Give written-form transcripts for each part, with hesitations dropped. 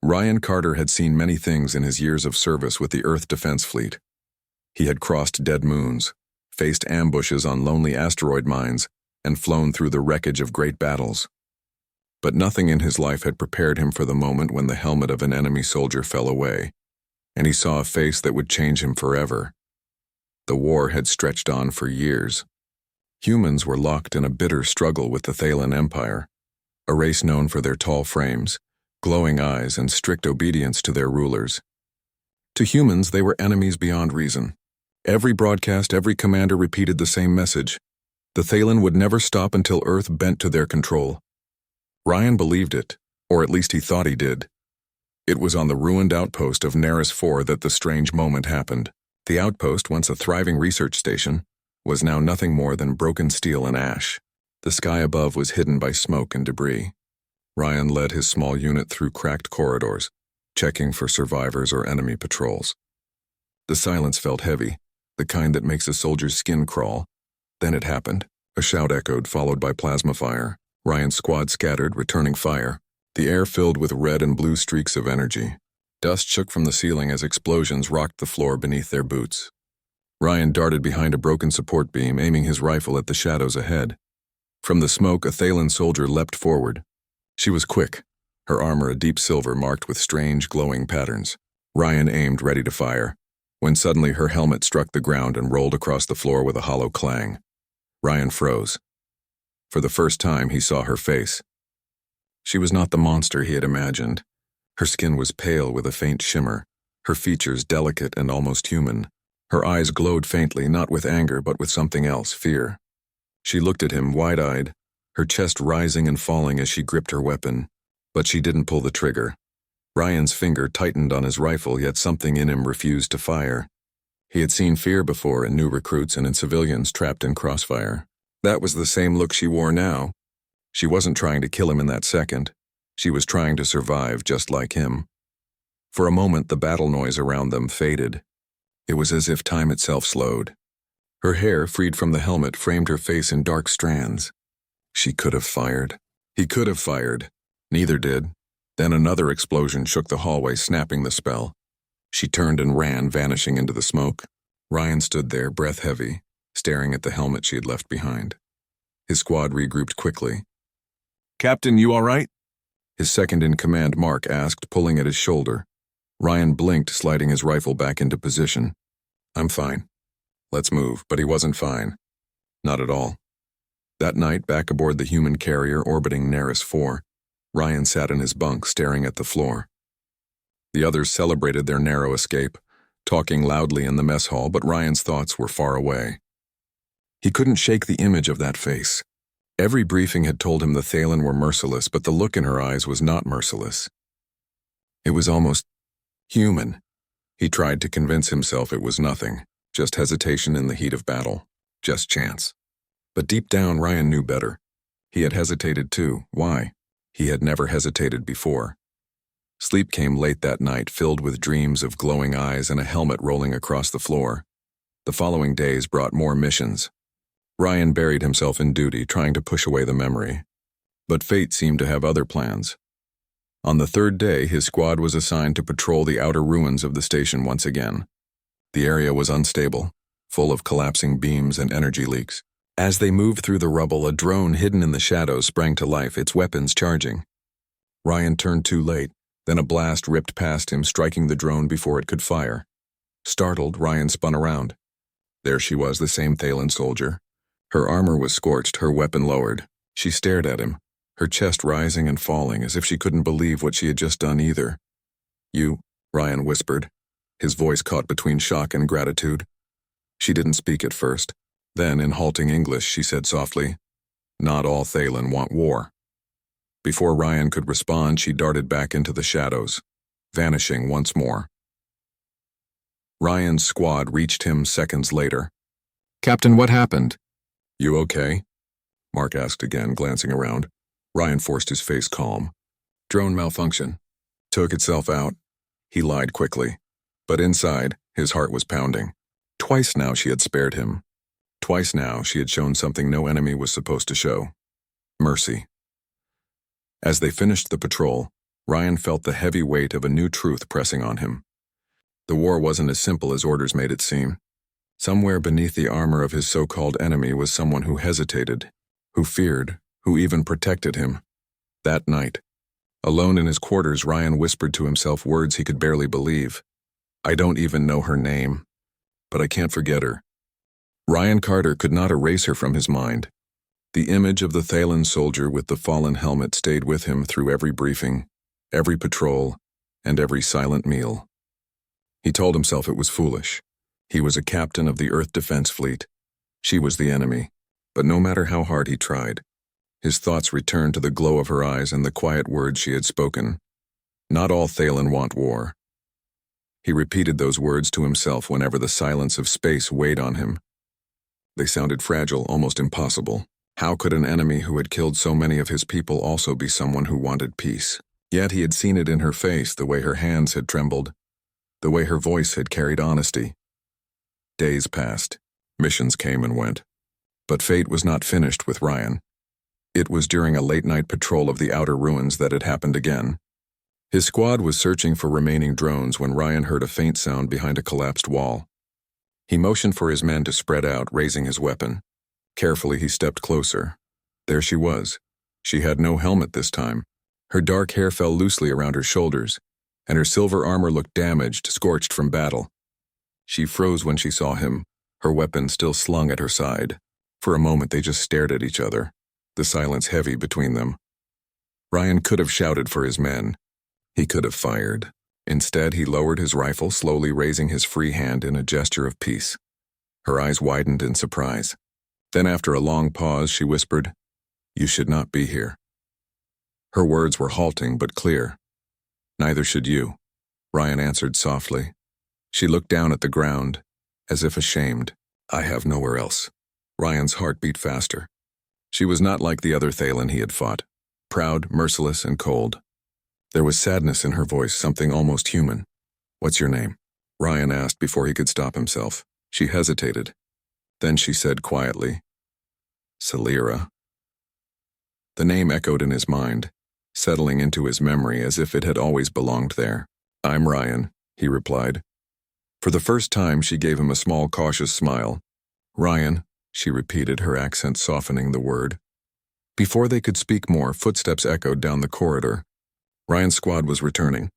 Ryan Carter had seen many things in his years of service with the Earth Defense Fleet. He had crossed dead moons, faced ambushes on lonely asteroid mines, and flown through the wreckage of great battles. But nothing in his life had prepared him for the moment when the helmet of an enemy soldier fell away, and he saw a face that would change him forever. The war had stretched on for years. Humans were locked in a bitter struggle with the Thaylen Empire, a race known for their tall frames, glowing eyes, and strict obedience to their rulers. To humans, they were enemies beyond reason. Every broadcast, every commander repeated the same message. The Thaylen would never stop until Earth bent to their control. Ryan believed it, or at least he thought he did. It was on the ruined outpost of Neris 4 that the strange moment happened. The outpost, once a thriving research station, was now nothing more than broken steel and ash. The sky above was hidden by smoke and debris. Ryan led his small unit through cracked corridors, checking for survivors or enemy patrols. The silence felt heavy, the kind that makes a soldier's skin crawl. Then it happened. A shout echoed, followed by plasma fire. Ryan's squad scattered, returning fire. The air filled with red and blue streaks of energy. Dust shook from the ceiling as explosions rocked the floor beneath their boots. Ryan darted behind a broken support beam, aiming his rifle at the shadows ahead. From the smoke, a Thaylen soldier leapt forward. She was quick, her armor a deep silver marked with strange, glowing patterns. Ryan aimed, ready to fire, when suddenly her helmet struck the ground and rolled across the floor with a hollow clang. Ryan froze. For the first time, he saw her face. She was not the monster he had imagined. Her skin was pale with a faint shimmer, her features delicate and almost human. Her eyes glowed faintly, not with anger but with something else, fear. She looked at him, wide-eyed, her chest rising and falling as she gripped her weapon. But she didn't pull the trigger. Ryan's finger tightened on his rifle, yet something in him refused to fire. He had seen fear before in new recruits and in civilians trapped in crossfire. That was the same look she wore now. She wasn't trying to kill him in that second. She was trying to survive just like him. For a moment, the battle noise around them faded. It was as if time itself slowed. Her hair, freed from the helmet, framed her face in dark strands. She could have fired. He could have fired. Neither did. Then another explosion shook the hallway, snapping the spell. She turned and ran, vanishing into the smoke. Ryan stood there, breath heavy, staring at the helmet she had left behind. His squad regrouped quickly. "Captain, you all right?" His second-in-command, Mark, asked, pulling at his shoulder. Ryan blinked, sliding his rifle back into position. "I'm fine. Let's move." But he wasn't fine. Not at all. That night, back aboard the human carrier orbiting Neris 4, Ryan sat in his bunk, staring at the floor. The others celebrated their narrow escape, talking loudly in the mess hall, but Ryan's thoughts were far away. He couldn't shake the image of that face. Every briefing had told him the Thaylen were merciless, but the look in her eyes was not merciless. It was almost human. He tried to convince himself it was nothing, just hesitation in the heat of battle, just chance. But deep down, Ryan knew better. He had hesitated too. Why? He had never hesitated before. Sleep came late that night, filled with dreams of glowing eyes and a helmet rolling across the floor. The following days brought more missions. Ryan buried himself in duty, trying to push away the memory. But fate seemed to have other plans. On the third day, his squad was assigned to patrol the outer ruins of the station once again. The area was unstable, full of collapsing beams and energy leaks. As they moved through the rubble, a drone hidden in the shadows sprang to life, its weapons charging. Ryan turned too late, then a blast ripped past him, striking the drone before it could fire. Startled, Ryan spun around. There she was, the same Thaylen soldier. Her armor was scorched, her weapon lowered. She stared at him, her chest rising and falling, as if she couldn't believe what she had just done either. "You," Ryan whispered, his voice caught between shock and gratitude. She didn't speak at first. Then, in halting English, she said softly, "Not all Thaylen want war." Before Ryan could respond, she darted back into the shadows, vanishing once more. Ryan's squad reached him seconds later. "Captain, what happened?" "You okay?" Mark asked again, glancing around. Ryan forced his face calm. "Drone malfunction. Took itself out." He lied quickly. But inside, his heart was pounding. Twice now she had spared him. Twice now she had shown something no enemy was supposed to show. Mercy. As they finished the patrol, Ryan felt the heavy weight of a new truth pressing on him. The war wasn't as simple as orders made it seem. Somewhere beneath the armor of his so-called enemy was someone who hesitated, who feared, who even protected him. That night, alone in his quarters, Ryan whispered to himself words he could barely believe. "I don't even know her name, but I can't forget her." Ryan Carter could not erase her from his mind. The image of the Thaylen soldier with the fallen helmet stayed with him through every briefing, every patrol, and every silent meal. He told himself it was foolish. He was a captain of the Earth Defense Fleet. She was the enemy. But no matter how hard he tried, his thoughts returned to the glow of her eyes and the quiet words she had spoken. Not all Thaylen want war. He repeated those words to himself whenever the silence of space weighed on him. They sounded fragile, almost impossible. How could an enemy who had killed so many of his people also be someone who wanted peace? Yet he had seen it in her face, the way her hands had trembled, the way her voice had carried honesty. Days passed. Missions came and went. But fate was not finished with Ryan. It was during a late-night patrol of the outer ruins that it happened again. His squad was searching for remaining drones when Ryan heard a faint sound behind a collapsed wall. He motioned for his men to spread out, raising his weapon. Carefully, he stepped closer. There she was. She had no helmet this time. Her dark hair fell loosely around her shoulders, and her silver armor looked damaged, scorched from battle. She froze when she saw him, her weapon still slung at her side. For a moment they just stared at each other, the silence heavy between them. Ryan could have shouted for his men. He could have fired. Instead, he lowered his rifle, slowly raising his free hand in a gesture of peace. Her eyes widened in surprise. Then after a long pause, she whispered, "You should not be here." Her words were halting but clear. "Neither should you," Ryan answered softly. She looked down at the ground, as if ashamed. "I have nowhere else." Ryan's heart beat faster. She was not like the other Thaylen he had fought, proud, merciless, and cold. There was sadness in her voice, something almost human. "What's your name?" Ryan asked before he could stop himself. She hesitated. Then she said quietly, "Salira." The name echoed in his mind, settling into his memory as if it had always belonged there. "I'm Ryan," he replied. For the first time, she gave him a small, cautious smile. "Ryan," she repeated, her accent softening the word. Before they could speak more, footsteps echoed down the corridor. Ryan's squad was returning.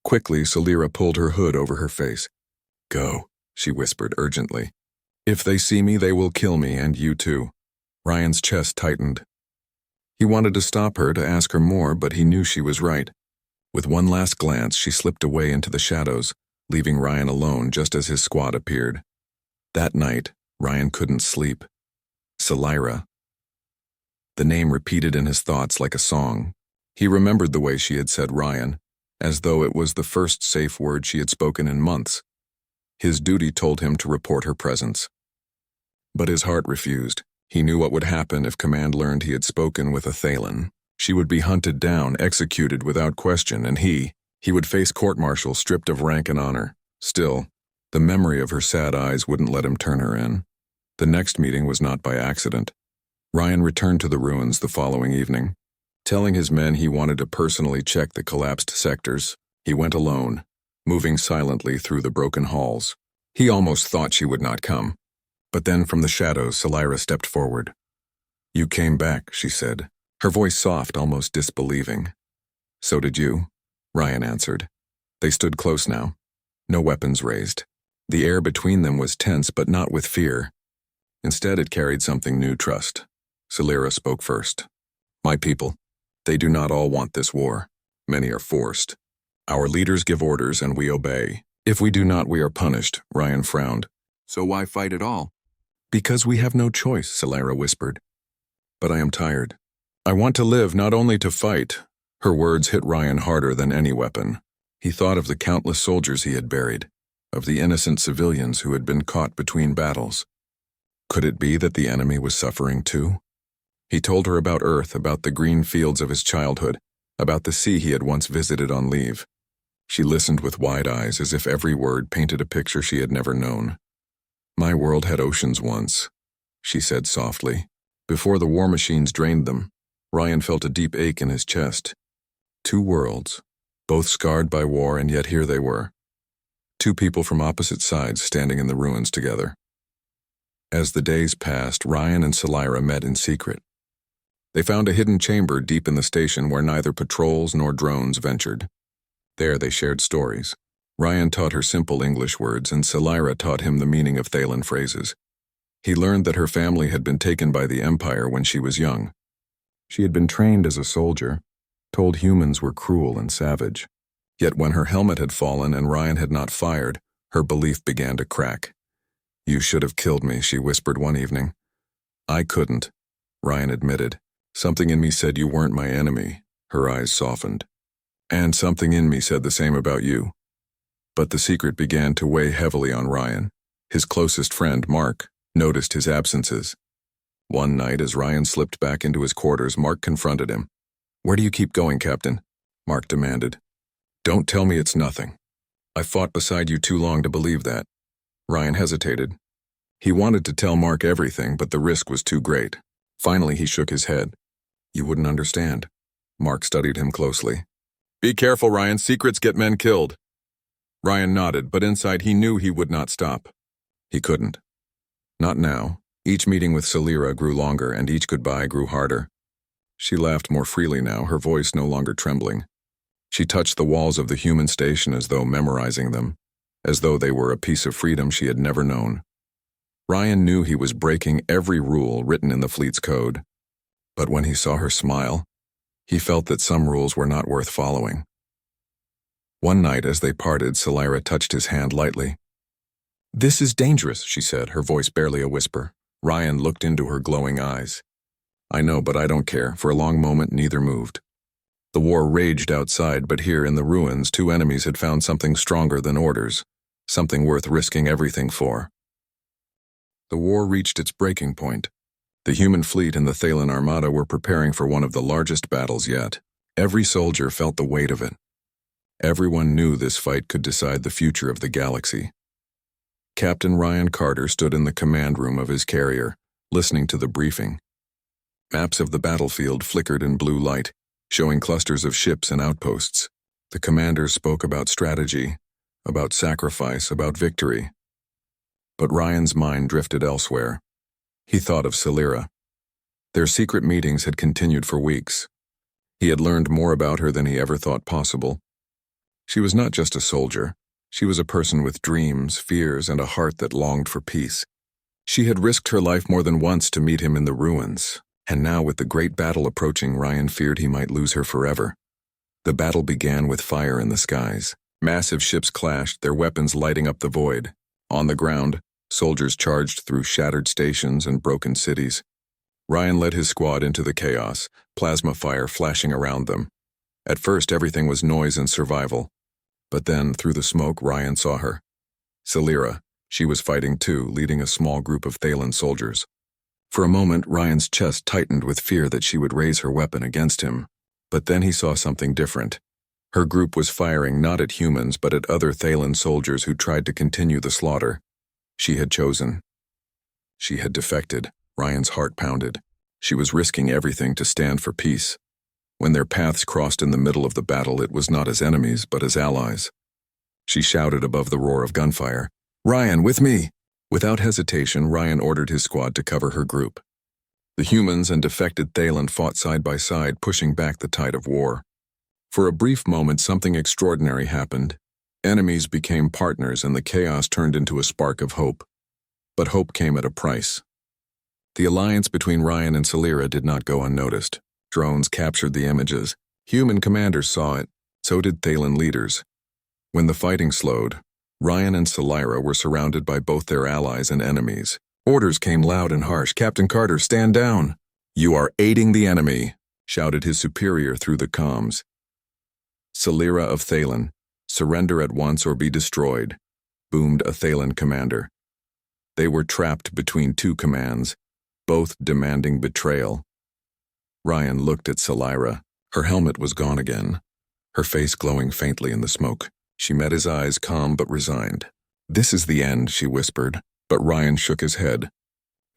Quickly, Salira pulled her hood over her face. "Go," she whispered urgently. "If they see me, they will kill me, and you too." Ryan's chest tightened. He wanted to stop her, to ask her more, but he knew she was right. With one last glance, she slipped away into the shadows, leaving Ryan alone just as his squad appeared. That night, Ryan couldn't sleep. Salira. The name repeated in his thoughts like a song. He remembered the way she had said Ryan, as though it was the first safe word she had spoken in months. His duty told him to report her presence. But his heart refused. He knew what would happen if command learned he had spoken with a Thaylen. She would be hunted down, executed without question, and he would face court-martial stripped of rank and honor. Still, the memory of her sad eyes wouldn't let him turn her in. The next meeting was not by accident. Ryan returned to the ruins the following evening. Telling his men he wanted to personally check the collapsed sectors, he went alone, moving silently through the broken halls. He almost thought she would not come. But then from the shadows, Salira stepped forward. "You came back," she said, her voice soft, almost disbelieving. "So did you," Ryan answered. They stood close now, no weapons raised. The air between them was tense, but not with fear. Instead, it carried something new: trust. Salira spoke first. "My people, they do not all want this war. Many are forced. Our leaders give orders and we obey. If we do not, we are punished," Ryan frowned. "So why fight at all?" "Because we have no choice," Salira whispered. "But I am tired. I want to live, not only to fight." Her words hit Ryan harder than any weapon. He thought of the countless soldiers he had buried, of the innocent civilians who had been caught between battles. Could it be that the enemy was suffering too? He told her about Earth, about the green fields of his childhood, about the sea he had once visited on leave. She listened with wide eyes, as if every word painted a picture she had never known. "My world had oceans once," she said softly. Before the war machines drained them, Ryan felt a deep ache in his chest. Two worlds, both scarred by war, and yet here they were. Two people from opposite sides standing in the ruins together. As the days passed, Ryan and Celira met in secret. They found a hidden chamber deep in the station where neither patrols nor drones ventured. There they shared stories. Ryan taught her simple English words, and Celira taught him the meaning of Thaylen phrases. He learned that her family had been taken by the Empire when she was young. She had been trained as a soldier, told humans were cruel and savage. Yet when her helmet had fallen and Ryan had not fired, her belief began to crack. "You should have killed me," she whispered one evening. "I couldn't," Ryan admitted. "Something in me said you weren't my enemy." Her eyes softened. "And something in me said the same about you." But the secret began to weigh heavily on Ryan. His closest friend, Mark, noticed his absences. One night, as Ryan slipped back into his quarters, Mark confronted him. "Where do you keep going, Captain?" Mark demanded. "Don't tell me it's nothing. I fought beside you too long to believe that." Ryan hesitated. He wanted to tell Mark everything, but the risk was too great. Finally, he shook his head. "You wouldn't understand." Mark studied him closely. "Be careful, Ryan. Secrets get men killed." Ryan nodded, but inside he knew he would not stop. He couldn't. Not now. Each meeting with Celira grew longer, and each goodbye grew harder. She laughed more freely now, her voice no longer trembling. She touched the walls of the human station as though memorizing them, as though they were a piece of freedom she had never known. Ryan knew he was breaking every rule written in the fleet's code. But when he saw her smile, he felt that some rules were not worth following. One night, as they parted, Celira touched his hand lightly. "This is dangerous," she said, her voice barely a whisper. Ryan looked into her glowing eyes. "I know, but I don't care." For a long moment, neither moved. The war raged outside, but here in the ruins, two enemies had found something stronger than orders, something worth risking everything for. The war reached its breaking point. The human fleet and the Thaylen Armada were preparing for one of the largest battles yet. Every soldier felt the weight of it. Everyone knew this fight could decide the future of the galaxy. Captain Ryan Carter stood in the command room of his carrier, listening to the briefing. Maps of the battlefield flickered in blue light, showing clusters of ships and outposts. The commanders spoke about strategy, about sacrifice, about victory. But Ryan's mind drifted elsewhere. He thought of Celira. Their secret meetings had continued for weeks. He had learned more about her than he ever thought possible. She was not just a soldier. She was a person with dreams, fears, and a heart that longed for peace. She had risked her life more than once to meet him in the ruins, and now with the great battle approaching, Ryan feared he might lose her forever. The battle began with fire in the skies. Massive ships clashed, their weapons lighting up the void. On the ground, soldiers charged through shattered stations and broken cities. Ryan led his squad into the chaos, plasma fire flashing around them. At first, everything was noise and survival. But then, through the smoke, Ryan saw her. Celira. She was fighting too, leading a small group of Thaylen soldiers. For a moment, Ryan's chest tightened with fear that she would raise her weapon against him. But then he saw something different. Her group was firing not at humans, but at other Thaylen soldiers who tried to continue the slaughter. She had chosen. She had defected. Ryan's heart pounded. She was risking everything to stand for peace. When their paths crossed in the middle of the battle, it was not as enemies, but as allies. She shouted above the roar of gunfire, "Ryan, with me!" Without hesitation, Ryan ordered his squad to cover her group. The humans and defected Thaylen fought side by side, pushing back the tide of war. For a brief moment, something extraordinary happened. Enemies became partners, and the chaos turned into a spark of hope. But hope came at a price. The alliance between Ryan and Celira did not go unnoticed. Drones captured the images. Human commanders saw it. So did Thaylen leaders. When the fighting slowed, Ryan and Celira were surrounded by both their allies and enemies. Orders came loud and harsh. "Captain Carter, stand down!" "You are aiding the enemy," shouted his superior through the comms. "Celira of Thaylen, surrender at once or be destroyed," boomed a Thaylen commander. They were trapped between two commands, both demanding betrayal. Ryan looked at Celira. Her helmet was gone again, her face glowing faintly in the smoke. She met his eyes, calm but resigned. "This is the end," she whispered, but Ryan shook his head.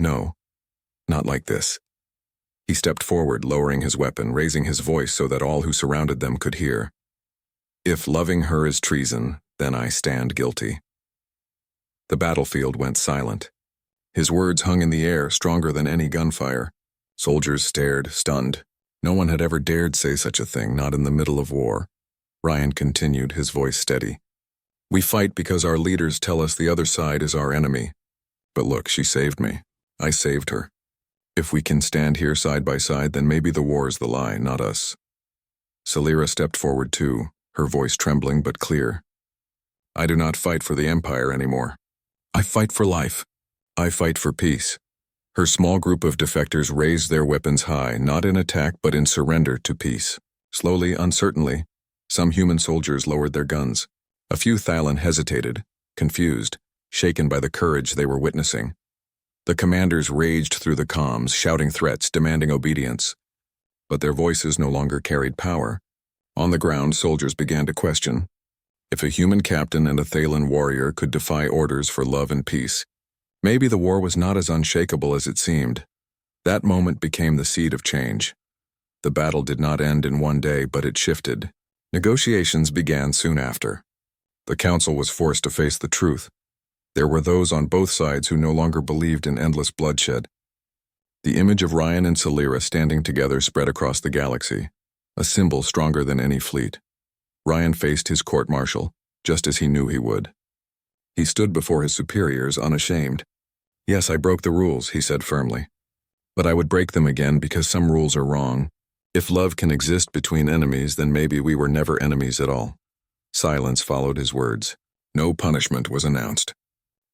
"No, not like this." He stepped forward, lowering his weapon, raising his voice so that all who surrounded them could hear. If loving her is treason, then I stand guilty. The battlefield went silent. His words hung in the air, stronger than any gunfire. Soldiers stared, stunned. No one had ever dared say such a thing, not in the middle of war. Ryan continued, his voice steady. We fight because our leaders tell us the other side is our enemy. But look, she saved me. I saved her. If we can stand here side by side, then maybe the war is the lie, not us. Salira stepped forward too, her voice trembling but clear. I do not fight for the Empire anymore. I fight for life. I fight for peace. Her small group of defectors raised their weapons high, not in attack but in surrender to peace. Slowly, uncertainly, some human soldiers lowered their guns. A few Thailand hesitated, confused, shaken by the courage they were witnessing. The commanders raged through the comms, shouting threats, demanding obedience. But their voices no longer carried power. On the ground, soldiers began to question. If a human captain and a Thailand warrior could defy orders for love and peace, maybe the war was not as unshakable as it seemed. That moment became the seed of change. The battle did not end in one day, but it shifted. Negotiations began soon after. The council was forced to face the truth. There were those on both sides who no longer believed in endless bloodshed. The image of Ryan and Salira standing together spread across the galaxy, a symbol stronger than any fleet. Ryan faced his court-martial, just as he knew he would. He stood before his superiors unashamed. Yes, I broke the rules, he said firmly. But I would break them again because some rules are wrong. If love can exist between enemies, then maybe we were never enemies at all. Silence followed his words. No punishment was announced.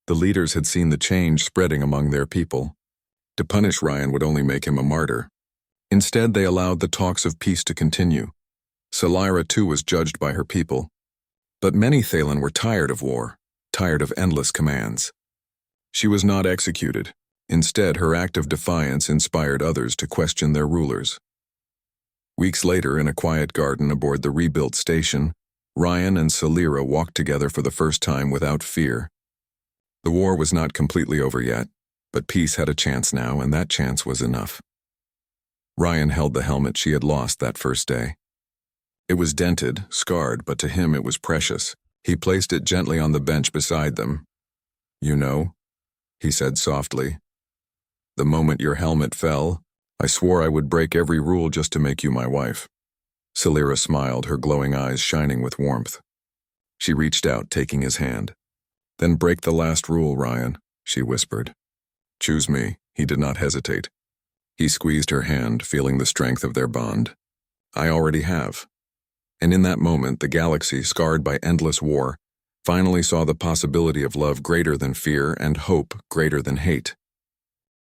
The leaders had seen the change spreading among their people. To punish Ryan would only make him a martyr. Instead, they allowed the talks of peace to continue. Salira too was judged by her people. But many Thailand were tired of war, tired of endless commands. She was not executed. Instead, her act of defiance inspired others to question their rulers. Weeks later, in a quiet garden aboard the rebuilt station, Ryan and Salira walked together for the first time without fear. The war was not completely over yet, but peace had a chance now, and that chance was enough. Ryan held the helmet she had lost that first day. It was dented, scarred, but to him it was precious. He placed it gently on the bench beside them. You know, he said softly, the moment your helmet fell, I swore I would break every rule just to make you my wife. Salira smiled, her glowing eyes shining with warmth. She reached out, taking his hand. Then break the last rule, Ryan, she whispered. Choose me. He did not hesitate. He squeezed her hand, feeling the strength of their bond. I already have. And in that moment, the galaxy, scarred by endless war, finally saw the possibility of love greater than fear and hope greater than hate.